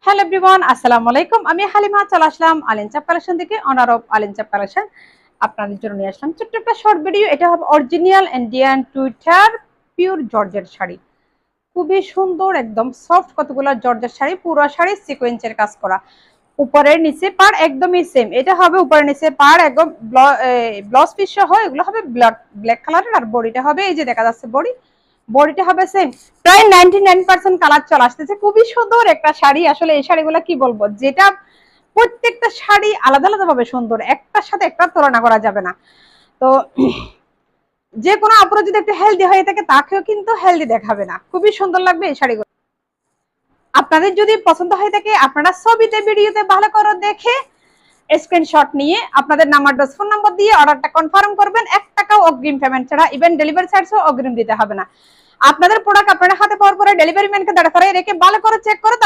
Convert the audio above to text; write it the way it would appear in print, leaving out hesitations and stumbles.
Hello everyone, আসসালামু আলাইকুম। আমি হালিমা চলে আসলাম আলিনচাপ কালেকশন থেকে, অনার অফ আলিনচাপ কালেকশন। আপনাদের জন্য নিয়ে আসলাম ছোট্ট একটা শর্ট ভিডিও। এটা হবে original Indian Twitter pure georgette sari. খুবই সুন্দর, একদম সফট কতগুলো জর্জেট শাড়ি, পুরো শাড়ি সিকোয়েন্সের কাজ করা। উপরের নিচে পার একদমই সেম। এটা হবে উপরের নিচে পার একদম ব্লাউজ পিস সহ, এগুলো হবে ব্ল্যাক কালারের। আর বডিটা হবে এই যে দেখা যাচ্ছে বডিটা হবে সেম। প্রায় 99% কালার চলে আসতেছে। খুবই সুন্দর একটা শাড়ি। আসলে এই শাড়িগুলো কি বলবো, যেটা প্রত্যেকটা শাড়ি আলাদা আলাদা ভাবে সুন্দর, একটার সাথে একটা তুলনা করা যাবে না। তো যে কোনো আপুরা যদি একটু হেলদি হয়ে থাকে, তাকেও কিন্তু হেলদি দেখাবে না। খুবই সুন্দর লাগবে এই শাড়িগুলো। আপনাদের যদি পছন্দ হয়ে থাকে, আপনারা ছবিতে ভিডিওতে ভালো করে দেখে স্ক্রিনশট নিয়ে আপনাদের নাম্বার ফোন নাম্বার দিয়ে অর্ডারটা কনফার্ম করবেন। 1 টাকাও অগ্রিম পেমেন্ট ছাড়া, ইভেন ডেলিভারি চার্জও অগ্রিম দিতে হবে না। আপনাদের প্রোডাক্ট আপনারা হাতে পাওয়ার পরে ডেলিভারি ম্যানকে দাঁড়া করে রেখে ভালো করে চেক করে